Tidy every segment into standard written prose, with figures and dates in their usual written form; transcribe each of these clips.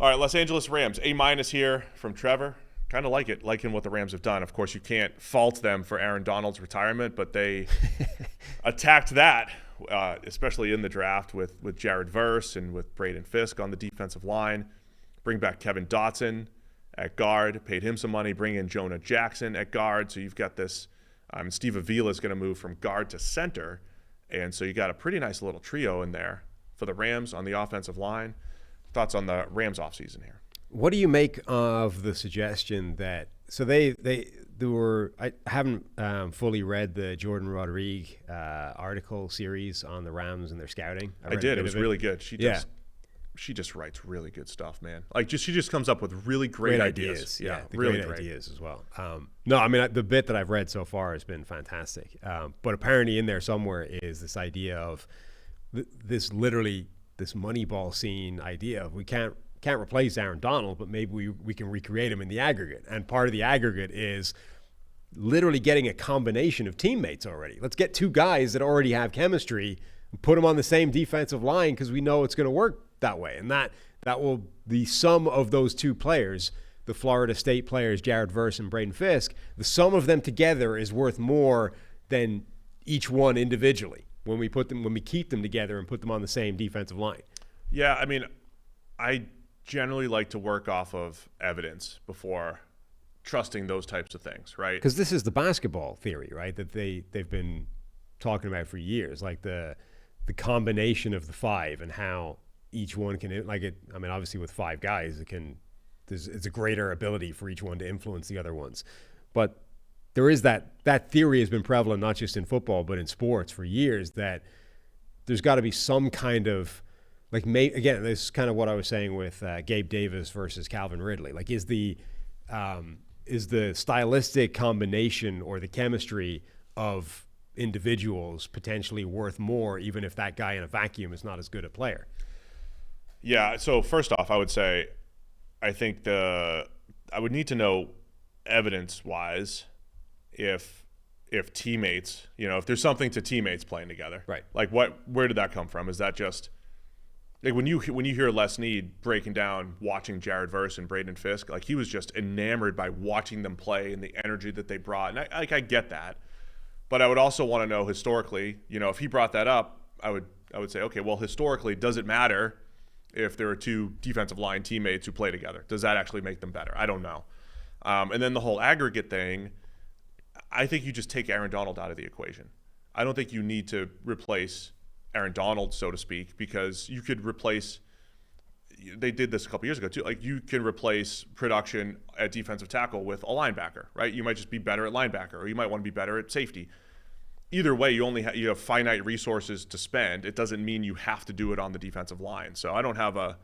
All right, Los Angeles Rams, A- here from Trevor. Kind of like it, liking what the Rams have done. Of course, you can't fault them for Aaron Donald's retirement, but they attacked that, especially in the draft with Jared Verse and with Braden Fisk on the defensive line. Bring back Kevin Dotson at guard, paid him some money, bring in Jonah Jackson at guard. So you've got this, Steve Avila is going to move from guard to center. And so you got a pretty nice little trio in there for the Rams on the offensive line. Thoughts on the Rams offseason here? What do you make of the suggestion that I haven't fully read the Jordan Rodrigue article series on the Rams and their scouting. I did. It was really good. She just writes really good stuff, man. She just comes up with really great ideas. Yeah, really great ideas as well. No, I mean, the bit that I've read so far has been fantastic. But apparently in there somewhere is this idea of this Moneyball scene idea of we can't replace Aaron Donald, but maybe we can recreate him in the aggregate. And part of the aggregate is literally getting a combination of teammates already. Let's get two guys that already have chemistry and put them on the same defensive line because we know it's going to work that way. And that will the sum of those two players, the Florida State players, Jared Verse and Braden Fisk, the sum of them together is worth more than each one individually when we keep them together and put them on the same defensive line. Yeah, I mean, I generally like to work off of evidence before trusting those types of things, right? Because this is the basketball theory, right? That they've been talking about for years, like the combination of the five and how each one can obviously with five guys, it's a greater ability for each one to influence the other ones. But there is that theory has been prevalent not just in football but in sports for years, that there's got to be some kind of again, this is kind of what I was saying with Gabe Davis versus Calvin Ridley. Like, is the stylistic combination or the chemistry of individuals potentially worth more, even if that guy in a vacuum is not as good a player? Yeah. So first off, I would say, I think I would need to know evidence-wise if teammates, if there's something to teammates playing together, right? Like, where did that come from? Is that just like when you hear Les Snead breaking down watching Jared Verse and Braden Fisk, like he was just enamored by watching them play and the energy that they brought. And I get that, but I would also want to know historically, if he brought that up, I would say, okay, well, historically, does it matter if there are two defensive line teammates who play together? Does that actually make them better? I don't know. And then the whole aggregate thing, I think you just take Aaron Donald out of the equation. I don't think you need to replace Aaron Donald, so to speak, because you could replace – they did this a couple years ago too. Like, you can replace production at defensive tackle with a linebacker, right? You might just be better at linebacker, or you might want to be better at safety. Either way, you have finite resources to spend. It doesn't mean you have to do it on the defensive line. So I don't have a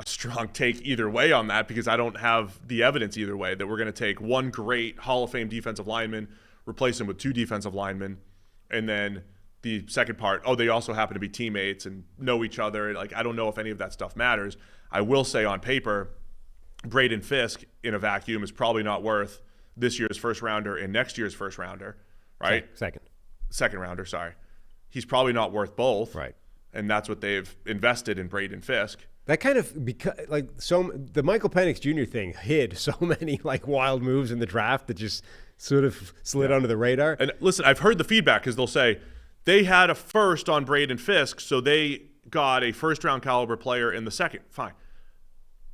strong take either way on that, because I don't have the evidence either way that we're going to take one great Hall of Fame defensive lineman, replace him with two defensive linemen, and then – the second part, they also happen to be teammates and know each other. Like, I don't know if any of that stuff matters. I will say on paper, Braden Fisk in a vacuum is probably not worth this year's first rounder and next year's first rounder, right? Second rounder, sorry. He's probably not worth both. Right. And that's what they've invested in Braden Fisk. That kind of, the Michael Penix Jr. thing hid so many wild moves in the draft that just sort of slid under the radar. And listen, I've heard the feedback because they'll say, they had a first on Braden Fisk, so they got a first-round caliber player in the second. Fine.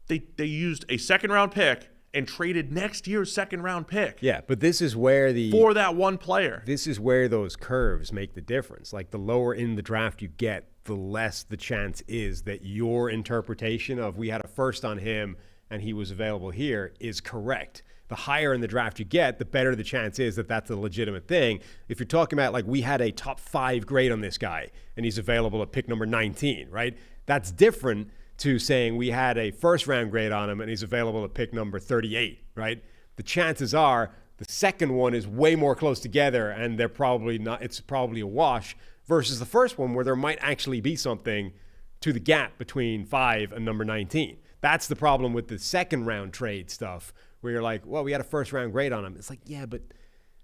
They used a second-round pick and traded next year's second-round pick. Yeah, but this is where for that one player. This is where those curves make the difference. Like, the lower in the draft you get, the less the chance is that your interpretation of we had a first on him and he was available here is correct. The higher in the draft you get, the better the chance is that that's a legitimate thing. If you're talking about, we had a top 5 grade on this guy and he's available at pick number 19, right? That's different to saying we had a first round grade on him and he's available at pick number 38, right? The chances are the second one is way more close together and they're probably not, it's probably a wash, versus the first one where there might actually be something to the gap between 5 and number 19. That's the problem with the second round trade stuff, where you're like, well, we had a first round grade on him. It's like, yeah, but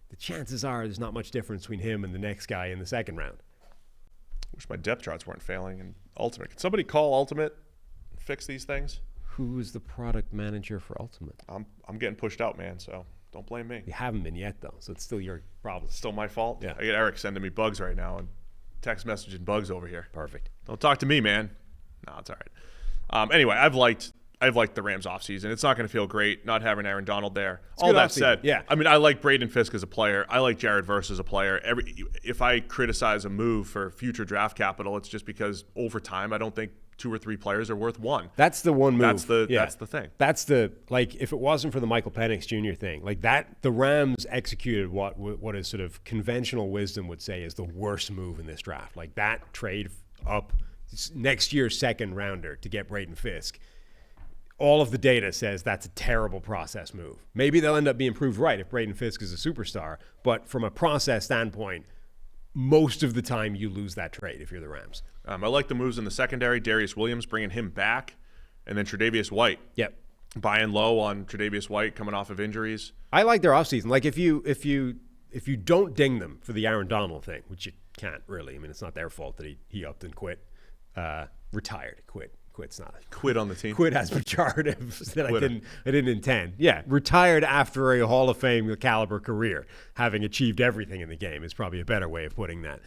the chances are there's not much difference between him and the next guy in the second round. Wish my depth charts weren't failing in Ultimate. Can somebody call Ultimate and fix these things? Who is the product manager for Ultimate? I'm getting pushed out, man. So don't blame me. You haven't been yet, though, so it's still your problem. Still my fault. Yeah. I get Eric sending me bugs right now and text messaging bugs over here. Perfect. Don't talk to me, man. No, it's all right. Anyway, I've liked the Rams offseason. It's not going to feel great not having Aaron Donald there. All that said, yeah. I mean, I like Braden Fisk as a player. I like Jared Verse as a player. If I criticize a move for future draft capital, it's just because over time I don't think 2 or 3 players are worth one. That's the one move. That's the thing. That's the, like, if it wasn't for the Michael Penix Jr. thing, like that, the Rams executed what is sort of conventional wisdom would say is the worst move in this draft. Like that trade up next year's second rounder to get Braden Fisk. All of the data says that's a terrible process move. Maybe they'll end up being proved right if Braden Fisk is a superstar, but from a process standpoint, most of the time you lose that trade if you're the Rams. I like the moves in the secondary. Darius Williams bringing him back, and then Tre'Davious White. Yep. Buying low on Tre'Davious White coming off of injuries. I like their offseason. Like if you don't ding them for the Aaron Donald thing, which you can't really. I mean, it's not their fault that he upped and quit. Retired, quit. Quit's not. Quit on the team. Quit has pejoratives that I didn't intend. Yeah, retired after a Hall of Fame caliber career, having achieved everything in the game is probably a better way of putting that.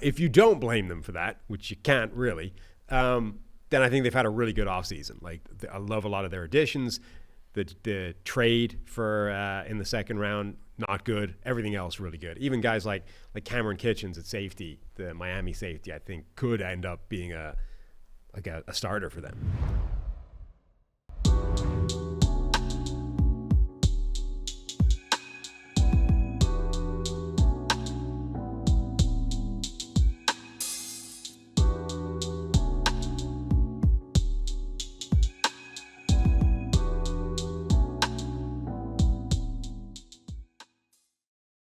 If you don't blame them for that, which you can't really, then I think they've had a really good offseason. Like I love a lot of their additions. The trade for in the second round, not good. Everything else really good. Even guys like Cameron Kitchens at safety, the Miami safety, I think could end up being a starter for them.